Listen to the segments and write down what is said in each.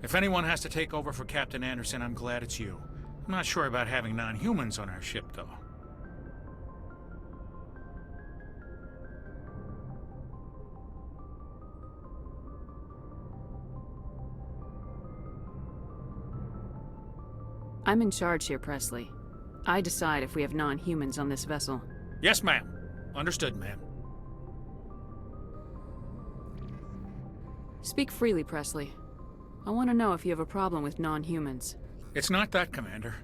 If anyone has to take over for Captain Anderson, I'm glad it's you. I'm not sure about having non-humans on our ship, though. I'm in charge here, Presley. I decide if we have non-humans on this vessel. Yes, ma'am. Understood, ma'am. Speak freely, Presley. I want to know if you have a problem with non-humans. It's not that, Commander.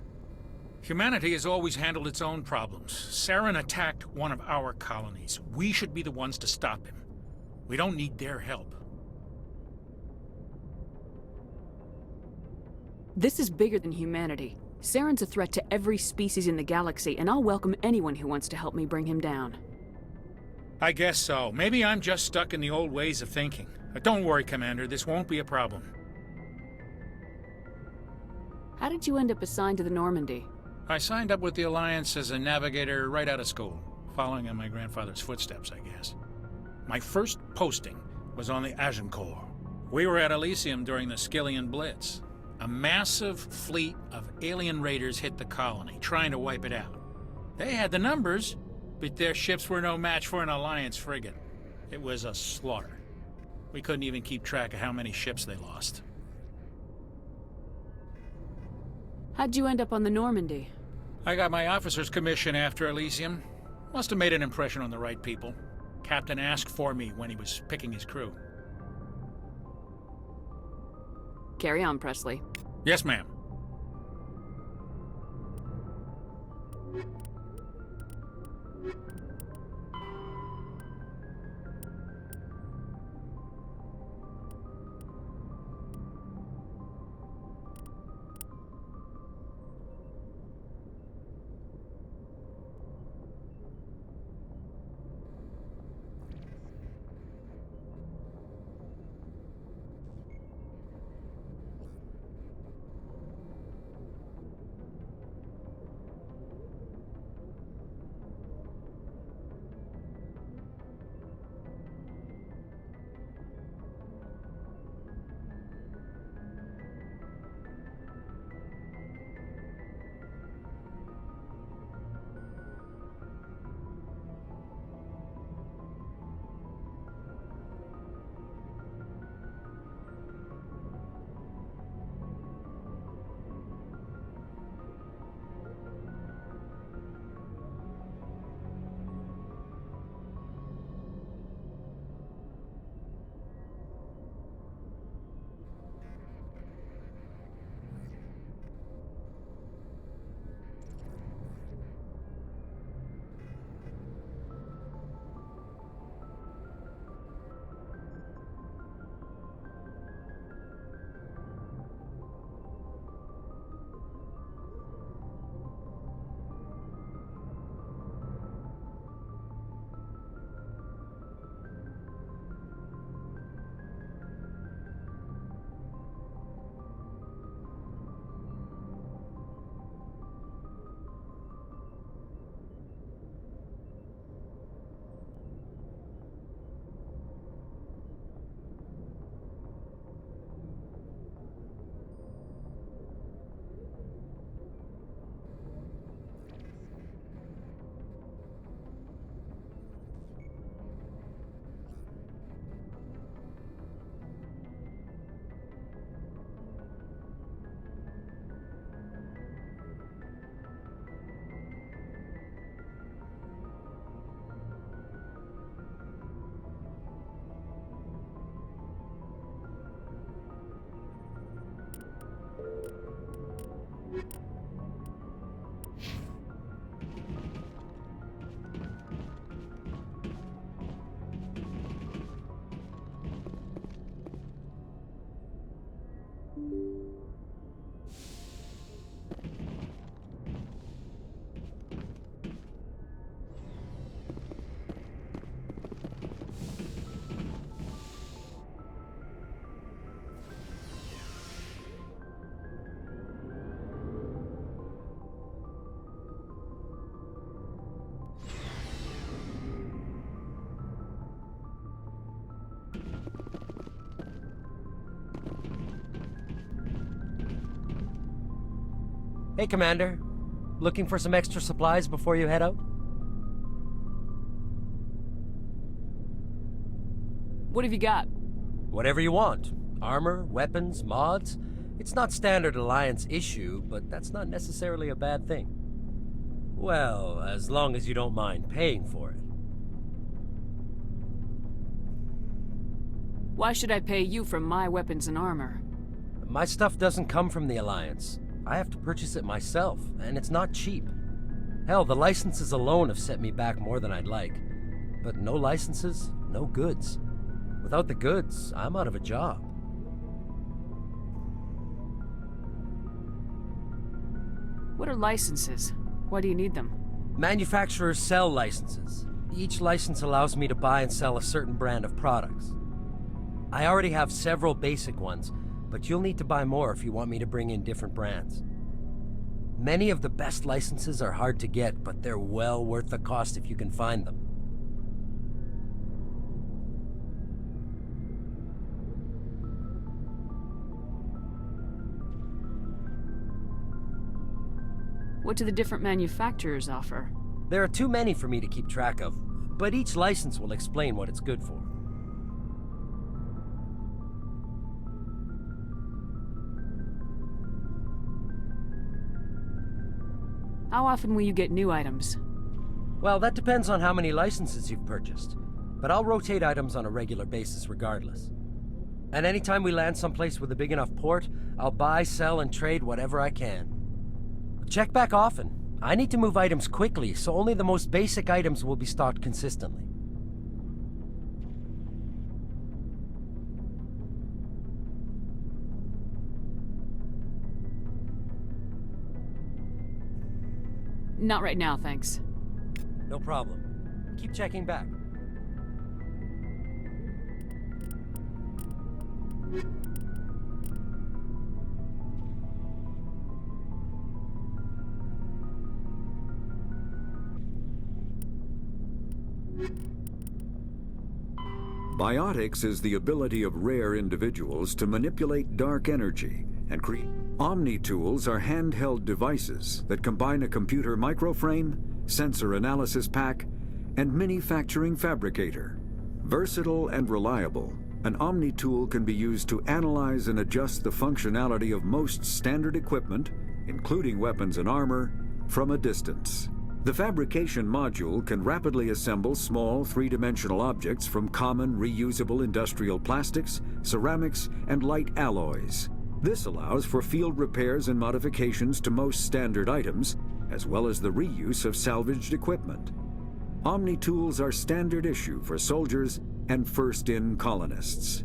Humanity has always handled its own problems. Saren attacked one of our colonies. We should be the ones to stop him. We don't need their help. This is bigger than humanity. Saren's a threat to every species in the galaxy, and I'll welcome anyone who wants to help me bring him down. I guess so. Maybe I'm just stuck in the old ways of thinking. But don't worry, Commander. This won't be a problem. How did you end up assigned to the Normandy? I signed up with the Alliance as a navigator right out of school, following in my grandfather's footsteps, I guess. My first posting was on the Agincourt. We were at Elysium during the Skillian Blitz. A massive fleet of alien raiders hit the colony, trying to wipe it out. They had the numbers, but their ships were no match for an Alliance frigate. It was a slaughter. We couldn't even keep track of how many ships they lost. How'd you end up on the Normandy? I got my officer's commission after Elysium. Must have made an impression on the right people. Captain asked for me when he was picking his crew. Carry on, Presley. Yes, ma'am. Hey, Commander. Looking for some extra supplies before you head out? What have you got? Whatever you want. Armor, weapons, mods. It's not standard Alliance issue, but that's not necessarily a bad thing. Well, as long as you don't mind paying for it. Why should I pay you for my weapons and armor? My stuff doesn't come from the Alliance. I have to purchase it myself, and it's not cheap. Hell, the licenses alone have set me back more than I'd like. But no licenses, no goods. Without the goods, I'm out of a job. What are licenses? Why do you need them? Manufacturers sell licenses. Each license allows me to buy and sell a certain brand of products. I already have several basic ones, but you'll need to buy more if you want me to bring in different brands. Many of the best licenses are hard to get, but they're well worth the cost if you can find them. What do the different manufacturers offer? There are too many for me to keep track of, but each license will explain what it's good for. How often will you get new items? Well, that depends on how many licenses you've purchased, but I'll rotate items on a regular basis regardless. And anytime we land someplace with a big enough port, I'll buy, sell, and trade whatever I can. Check back often. I need to move items quickly, so only the most basic items will be stocked consistently. Not right now, thanks. No problem. Keep checking back. Biotics is the ability of rare individuals to manipulate dark energy and create. Omni tools are handheld devices that combine a computer microframe, sensor analysis pack, and manufacturing fabricator. Versatile and reliable, an Omni tool can be used to analyze and adjust the functionality of most standard equipment, including weapons and armor, from a distance. The fabrication module can rapidly assemble small three-dimensional objects from common reusable industrial plastics, ceramics, and light alloys. This allows for field repairs and modifications to most standard items, as well as the reuse of salvaged equipment. Omni tools are standard issue for soldiers and first-in colonists.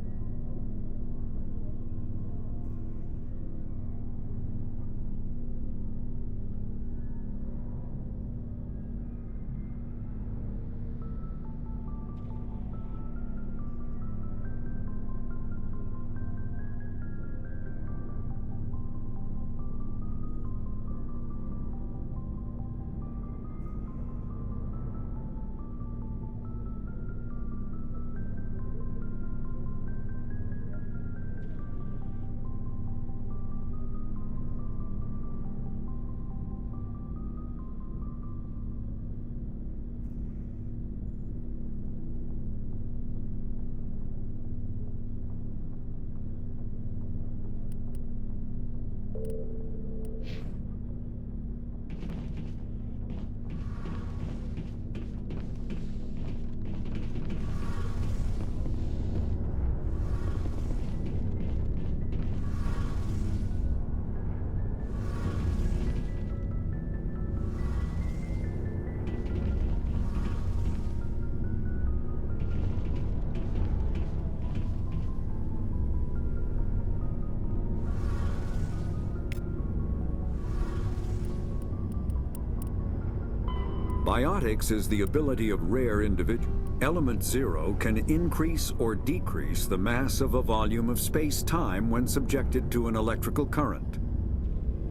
Biotics is the ability of rare individuals. Element 0 can increase or decrease the mass of a volume of space-time when subjected to an electrical current.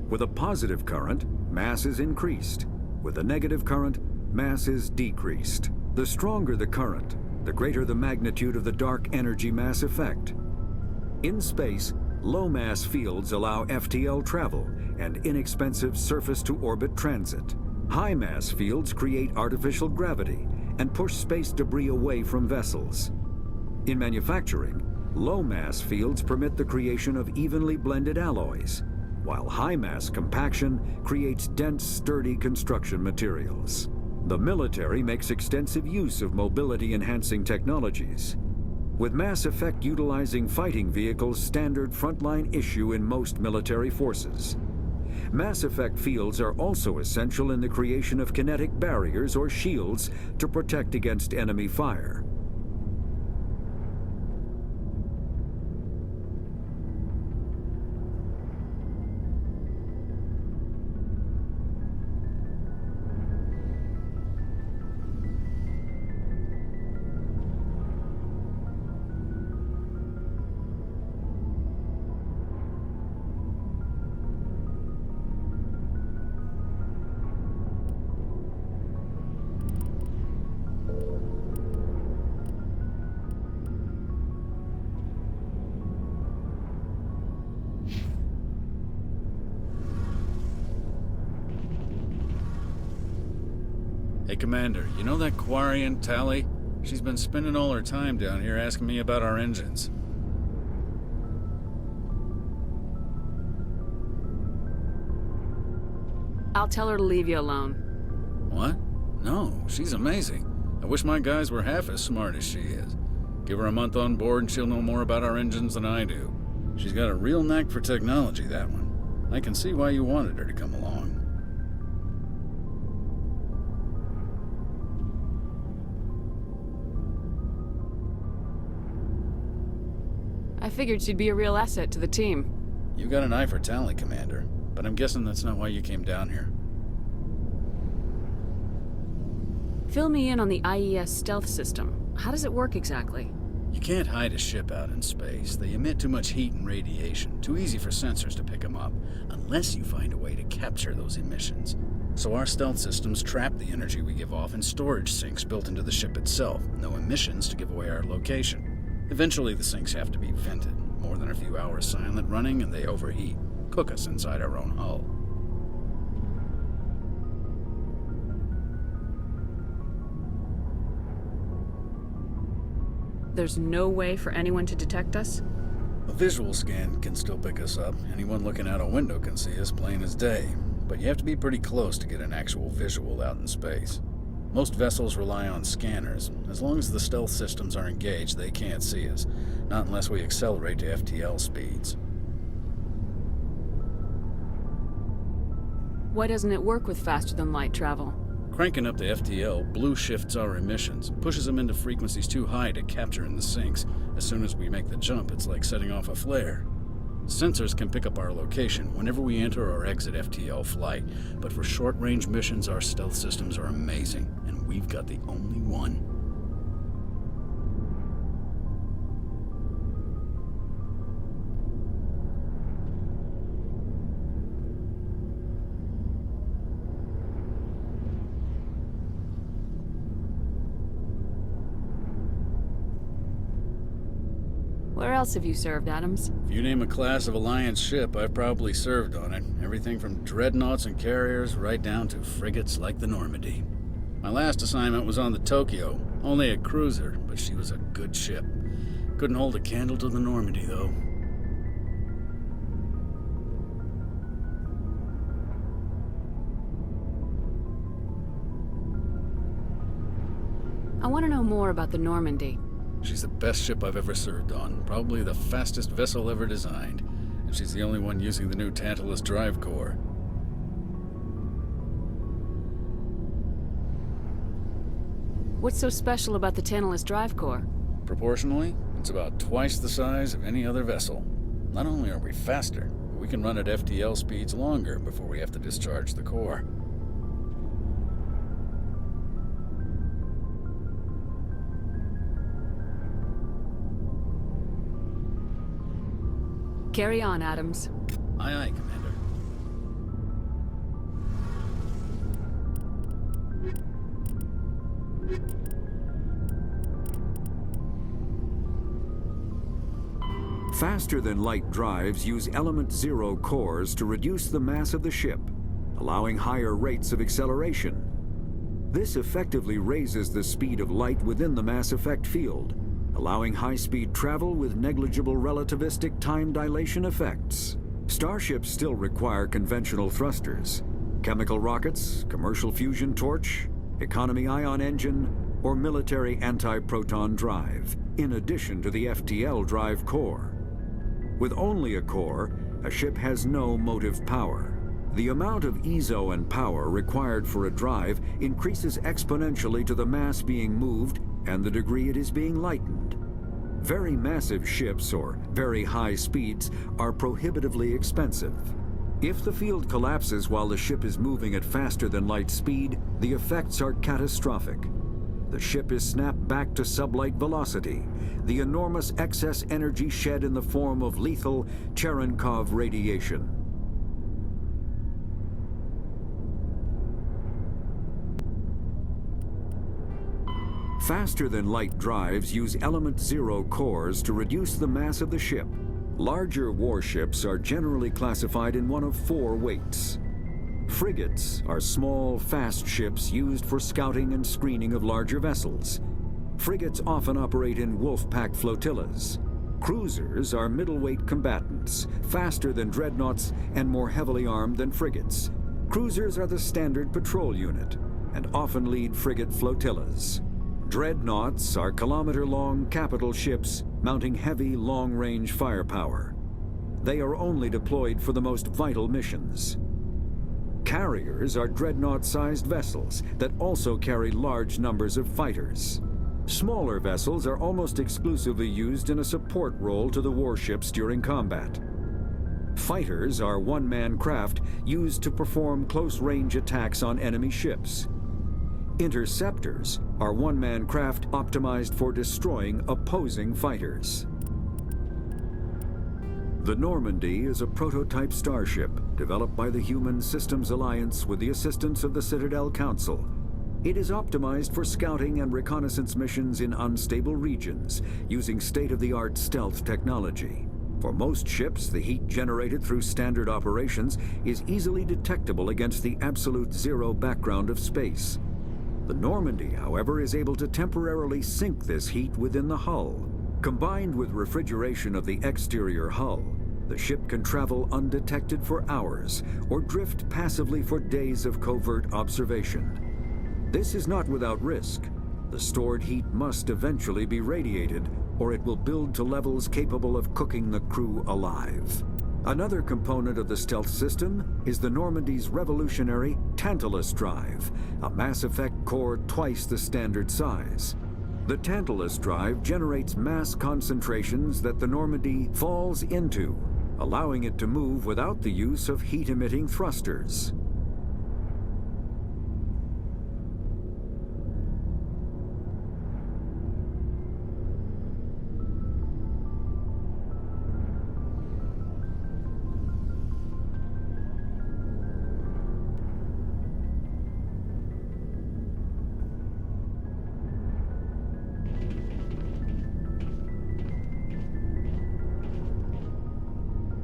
With a positive current, mass is increased. With a negative current, mass is decreased. The stronger the current, the greater the magnitude of the dark energy mass effect. In space, Low-mass fields allow FTL travel and inexpensive surface-to-orbit transit. High-mass fields create artificial gravity and push space debris away from vessels. In manufacturing, low-mass fields permit the creation of evenly blended alloys, while high-mass compaction creates dense, sturdy construction materials. The military makes extensive use of mobility-enhancing technologies, with mass effect utilizing fighting vehicles standard frontline issue in most military forces. Mass effect fields are also essential in the creation of kinetic barriers or shields to protect against enemy fire. Hey, Commander, you know that Quarian, Tali? She's been spending all her time down here asking me about our engines. I'll tell her to leave you alone. What? No, she's amazing. I wish my guys were half as smart as she is. Give her a month on board and she'll know more about our engines than I do. She's got a real knack for technology, that one. I can see why you wanted her to come along. I figured she'd be a real asset to the team. You got an eye for Tali, Commander, but I'm guessing that's not why you came down here. Fill me in on the IES stealth system. How does it work exactly? You can't hide a ship out in space. They emit too much heat and radiation. Too easy for sensors to pick them up, unless you find a way to capture those emissions. So our stealth systems trap the energy we give off in storage sinks built into the ship itself. No emissions to give away our location. Eventually the sinks have to be vented. More than a few hours silent running and they overheat. Cook us inside our own hull. There's no way for anyone to detect us? A visual scan can still pick us up. Anyone looking out a window can see us plain as day. But you have to be pretty close to get an actual visual out in space. Most vessels rely on scanners. As long as the stealth systems are engaged, they can't see us. Not unless we accelerate to FTL speeds. Why doesn't it work with faster-than-light travel? Cranking up the FTL blue shifts our emissions, pushes them into frequencies too high to capture in the sinks. As soon as we make the jump, it's like setting off a flare. Sensors can pick up our location whenever we enter or exit FTL flight, but for short-range missions, our stealth systems are amazing, and we've got the only one. Where else have you served, Adams? If you name a class of Alliance ship, I've probably served on it. Everything from dreadnoughts and carriers right down to frigates like the Normandy. My last assignment was on the Tokyo, only a cruiser, but she was a good ship. Couldn't hold a candle to the Normandy, though. I want to know more about the Normandy. She's the best ship I've ever served on, probably the fastest vessel ever designed, and she's the only one using the new Tantalus drive core. What's so special about the Tantalus drive core? Proportionally, it's about twice the size of any other vessel. Not only are we faster, but we can run at FTL speeds longer before we have to discharge the core. Carry on, Adams. Aye, aye, Commander. Faster-than-light drives use element 0 cores to reduce the mass of the ship, allowing higher rates of acceleration. This effectively raises the speed of light within the mass effect field, allowing high-speed travel with negligible relativistic time dilation effects. Starships still require conventional thrusters, chemical rockets, commercial fusion torch, economy ion engine, or military anti-proton drive, in addition to the FTL drive core. With only a core, a ship has no motive power. The amount of EZO and power required for a drive increases exponentially to the mass being moved and the degree it is being lightened. Very massive ships, or very high speeds, are prohibitively expensive. If the field collapses while the ship is moving at faster than light speed, the effects are catastrophic. The ship is snapped back to sublight velocity, the enormous excess energy shed in the form of lethal Cherenkov radiation. Faster-than-light drives use element 0 cores to reduce the mass of the ship. Larger warships are generally classified in one of 4 weights. Frigates are small, fast ships used for scouting and screening of larger vessels. Frigates often operate in wolf-pack flotillas. Cruisers are middleweight combatants, faster than dreadnoughts and more heavily armed than frigates. Cruisers are the standard patrol unit and often lead frigate flotillas. Dreadnoughts are kilometer-long capital ships mounting heavy, long-range firepower. They are only deployed for the most vital missions. Carriers are dreadnought-sized vessels that also carry large numbers of fighters. Smaller vessels are almost exclusively used in a support role to the warships during combat. Fighters are one-man craft used to perform close-range attacks on enemy ships. Interceptors are one-man craft optimized for destroying opposing fighters. The Normandy is a prototype starship developed by the Human Systems Alliance with the assistance of the Citadel Council. It is optimized for scouting and reconnaissance missions in unstable regions using state-of-the-art stealth technology. For most ships, the heat generated through standard operations is easily detectable against the absolute zero background of space. The Normandy, however, is able to temporarily sink this heat within the hull. Combined with refrigeration of the exterior hull, the ship can travel undetected for hours or drift passively for days of covert observation. This is not without risk. The stored heat must eventually be radiated, or it will build to levels capable of cooking the crew alive. Another component of the stealth system is the Normandy's revolutionary Tantalus drive, a Mass Effect core twice the standard size. The Tantalus drive generates mass concentrations that the Normandy falls into, allowing it to move without the use of heat-emitting thrusters.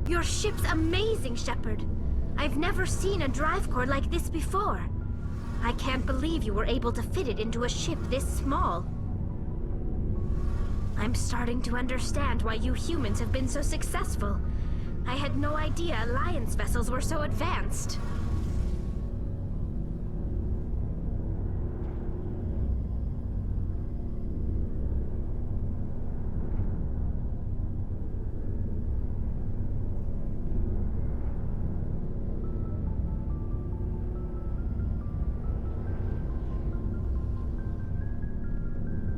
Your ship's amazing, Shepard. I've never seen a drive core like this before. I can't believe you were able to fit it into a ship this small. I'm starting to understand why you humans have been so successful. I had no idea Alliance vessels were so advanced.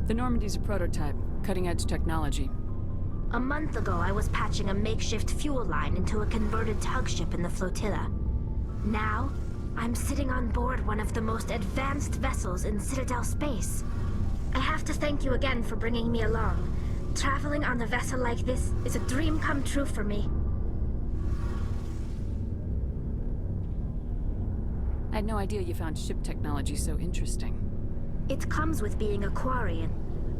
The Normandy's a prototype, cutting-edge technology. A month ago, I was patching a makeshift fuel line into a converted tug ship in the flotilla. Now, I'm sitting on board one of the most advanced vessels in Citadel space. I have to thank you again for bringing me along. Traveling on a vessel like this is a dream come true for me. I had no idea you found ship technology so interesting. It comes with being a Quarian.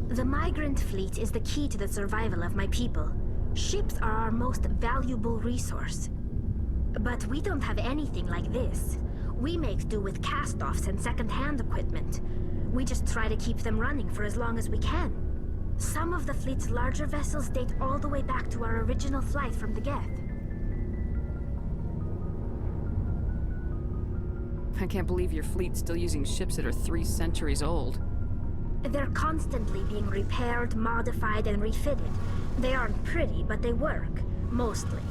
The migrant fleet is the key to the survival of my people. Ships are our most valuable resource. But we don't have anything like this. We make do with cast-offs and second-hand equipment. We just try to keep them running for as long as we can. Some of the fleet's larger vessels date all the way back to our original flight from the Geth. I can't believe your fleet's still using ships that are 3 centuries old. They're constantly being repaired, modified, and refitted. They aren't pretty, but they work. Mostly.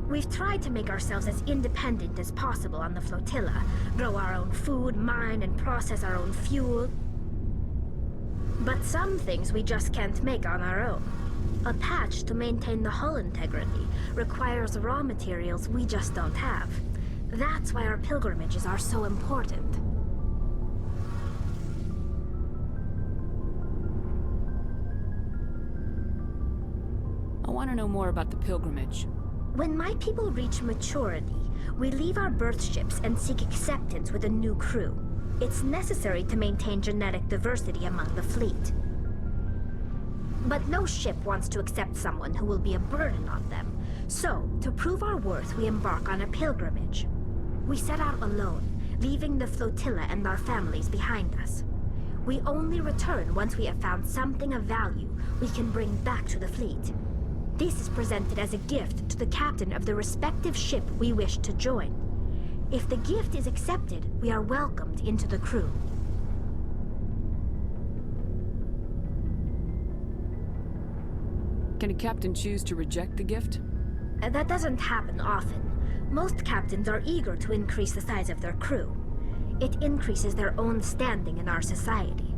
We've tried to make ourselves as independent as possible on the flotilla. Grow our own food, mine, and process our own fuel. But some things we just can't make on our own. A patch to maintain the hull integrity requires raw materials we just don't have. That's why our pilgrimages are so important. I want to know more about the pilgrimage. When my people reach maturity, we leave our birth ships and seek acceptance with a new crew. It's necessary to maintain genetic diversity among the fleet. But no ship wants to accept someone who will be a burden on them. So, to prove our worth, we embark on a pilgrimage. We set out alone, leaving the flotilla and our families behind us. We only return once we have found something of value we can bring back to the fleet. This is presented as a gift to the captain of the respective ship we wish to join. If the gift is accepted, we are welcomed into the crew. Can a captain choose to reject the gift? That doesn't happen often. Most captains are eager to increase the size of their crew. It increases their own standing in our society.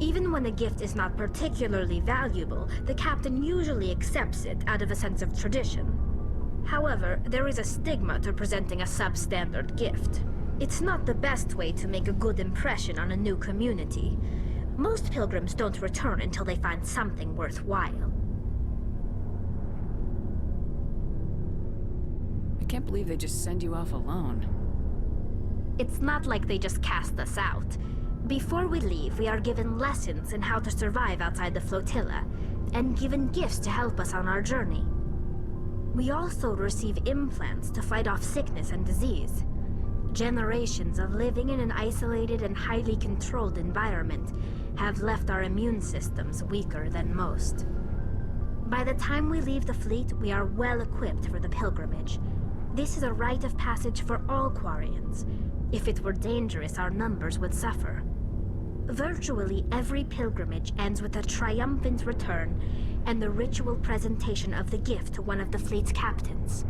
Even when a gift is not particularly valuable, the captain usually accepts it out of a sense of tradition. However, there is a stigma to presenting a substandard gift. It's not the best way to make a good impression on a new community. Most pilgrims don't return until they find something worthwhile. I can't believe they just send you off alone. It's not like they just cast us out. Before we leave, we are given lessons in how to survive outside the flotilla, and given gifts to help us on our journey. We also receive implants to fight off sickness and disease. Generations of living in an isolated and highly controlled environment have left our immune systems weaker than most. By the time we leave the fleet, we are well equipped for the pilgrimage. This is a rite of passage for all Quarians. If it were dangerous, our numbers would suffer. Virtually every pilgrimage ends with a triumphant return and the ritual presentation of the gift to one of the fleet's captains.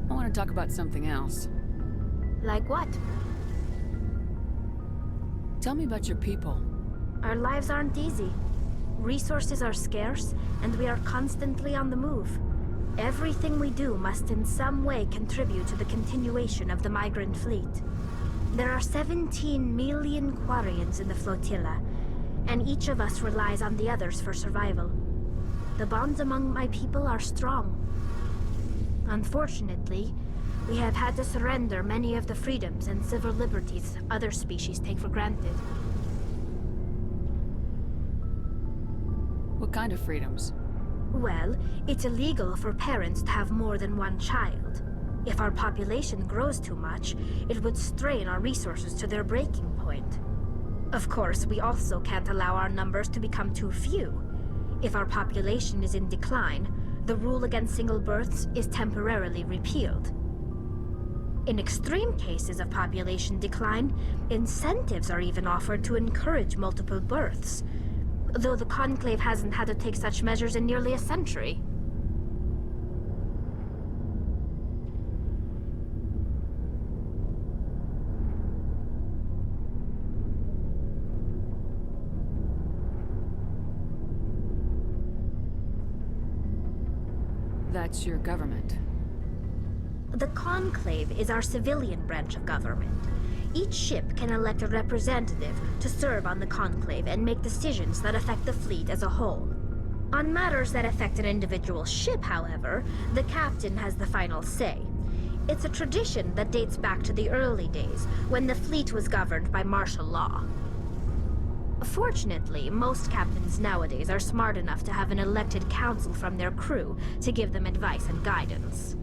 I want to talk about something else. Like what? Tell me about your people. Our lives aren't easy. Resources are scarce, and we are constantly on the move. Everything we do must in some way contribute to the continuation of the migrant fleet. There are 17 million Quarians in the flotilla, and each of us relies on the others for survival. The bonds among my people are strong. Unfortunately, we have had to surrender many of the freedoms and civil liberties other species take for granted. What kind of freedoms? Well, it's illegal for parents to have more than one child. If our population grows too much, it would strain our resources to their breaking point. Of course, we also can't allow our numbers to become too few. If our population is in decline, the rule against single births is temporarily repealed. In extreme cases of population decline, incentives are even offered to encourage multiple births, though the Conclave hasn't had to take such measures in nearly a century. That's your government. The Conclave is our civilian branch of government. Each ship can elect a representative to serve on the Conclave and make decisions that affect the fleet as a whole. On matters that affect an individual ship, however, the captain has the final say. It's a tradition that dates back to the early days, when the fleet was governed by martial law. Fortunately, most captains nowadays are smart enough to have an elected council from their crew to give them advice and guidance.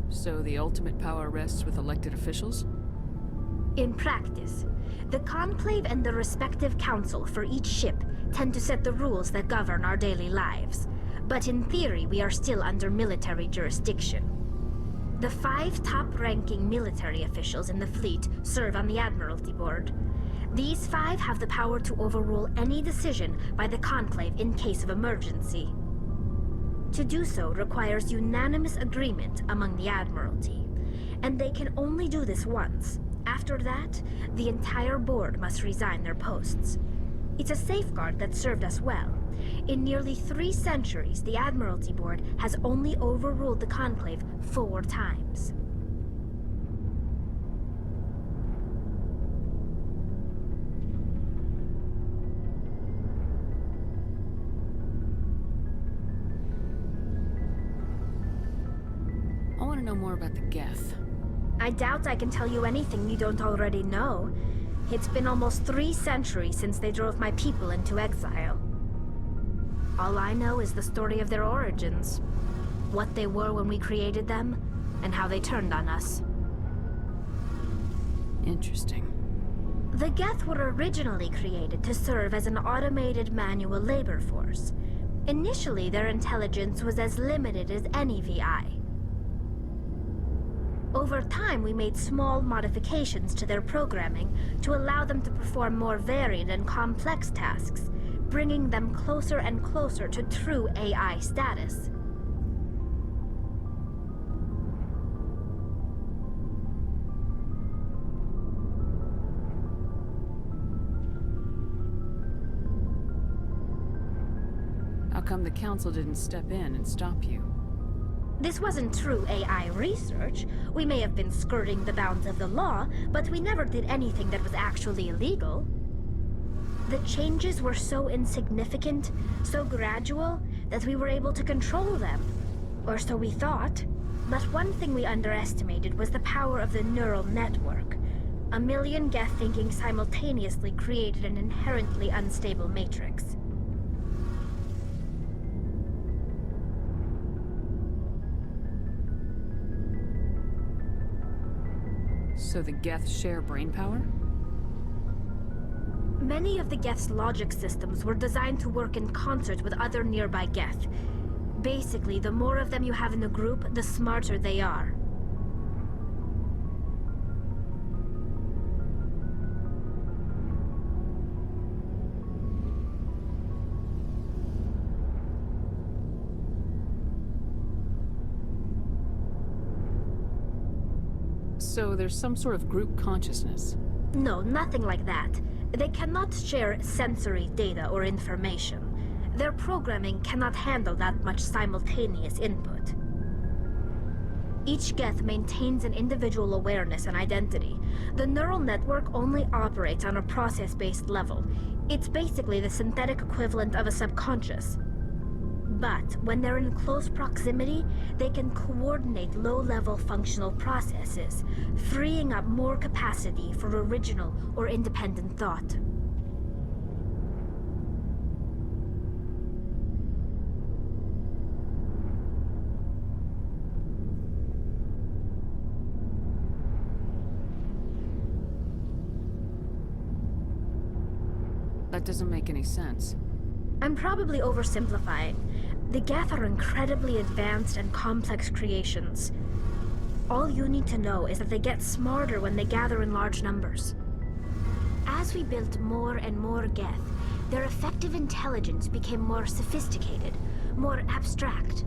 So the ultimate power rests with elected officials? In practice, the Conclave and the respective council for each ship tend to set the rules that govern our daily lives. But in theory, we are still under military jurisdiction. The 5 top-ranking military officials in the fleet serve on the Admiralty Board. These 5 have the power to overrule any decision by the Conclave in case of emergency. To do so requires unanimous agreement among the Admiralty, and they can only do this once. After that, the entire board must resign their posts. It's a safeguard that served us well. In nearly 3 centuries, the Admiralty Board has only overruled the Conclave 4 times. I want to know more about the Geth. I doubt I can tell you anything you don't already know. It's been almost 3 centuries since they drove my people into exile. All I know is the story of their origins, what they were when we created them, and how they turned on us. Interesting. The Geth were originally created to serve as an automated manual labor force. Initially, their intelligence was as limited as any VI. Over time, we made small modifications to their programming to allow them to perform more varied and complex tasks, bringing them closer and closer to true AI status. How come the Council didn't step in and stop you? This wasn't true AI research. We may have been skirting the bounds of the law, but we never did anything that was actually illegal. The changes were so insignificant, so gradual, that we were able to control them. Or so we thought. But one thing we underestimated was the power of the neural network. A million Geth thinking simultaneously created an inherently unstable matrix. So the Geth share brainpower? Many of the Geth's logic systems were designed to work in concert with other nearby Geth. Basically, the more of them you have in the group, the smarter they are. So there's some sort of group consciousness? No, nothing like that. They cannot share sensory data or information. Their programming cannot handle that much simultaneous input. Each Geth maintains an individual awareness and identity. The neural network only operates on a process-based level. It's basically the synthetic equivalent of a subconscious. But when they're in close proximity, they can coordinate low-level functional processes, freeing up more capacity for original or independent thought. That doesn't make any sense. I'm probably oversimplifying. The Geth are incredibly advanced and complex creations. All you need to know is that they get smarter when they gather in large numbers. As we built more and more Geth, their effective intelligence became more sophisticated, more abstract.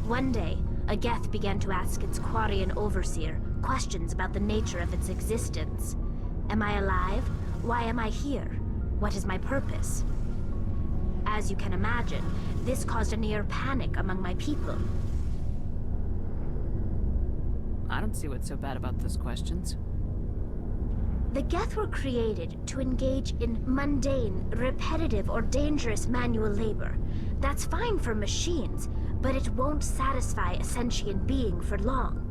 One day, a Geth began to ask its Quarian overseer questions about the nature of its existence. Am I alive? Why am I here? What is my purpose? As you can imagine, this caused a near panic among my people. I don't see what's so bad about those questions. The Geth were created to engage in mundane, repetitive, or dangerous manual labor. That's fine for machines, but it won't satisfy a sentient being for long.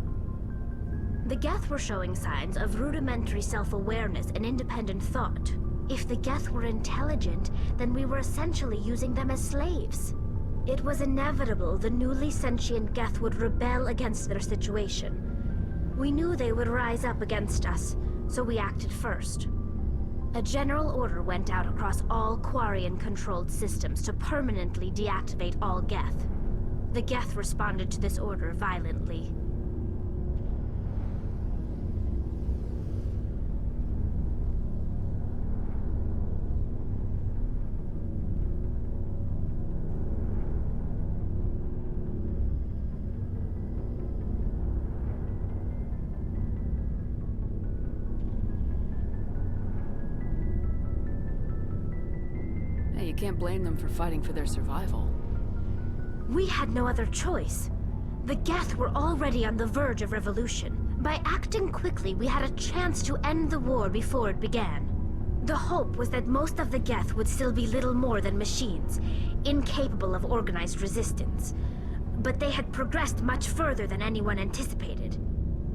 The Geth were showing signs of rudimentary self-awareness and independent thought. If the Geth were intelligent, then we were essentially using them as slaves. It was inevitable the newly sentient Geth would rebel against their situation. We knew they would rise up against us, so we acted first. A general order went out across all Quarian-controlled systems to permanently deactivate all Geth. The Geth responded to this order violently. Hey, you can't blame them for fighting for their survival. We had no other choice. The Geth were already on the verge of revolution. By acting quickly, we had a chance to end the war before it began. The hope was that most of the Geth would still be little more than machines, incapable of organized resistance. But they had progressed much further than anyone anticipated.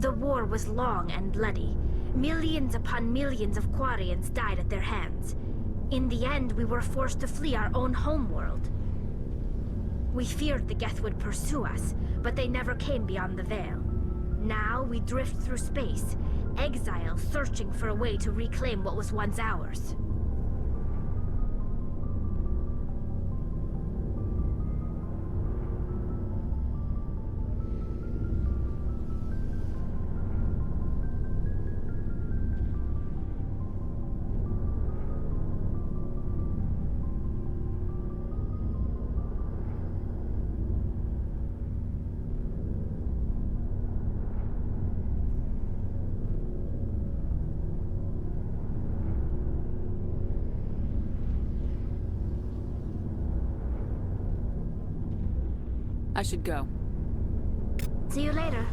The war was long and bloody. Millions upon millions of Quarians died at their hands. In the end, we were forced to flee our own homeworld. We feared the Geth would pursue us, but they never came beyond the Veil. Now we drift through space, exile searching for a way to reclaim what was once ours. I should go. See you later.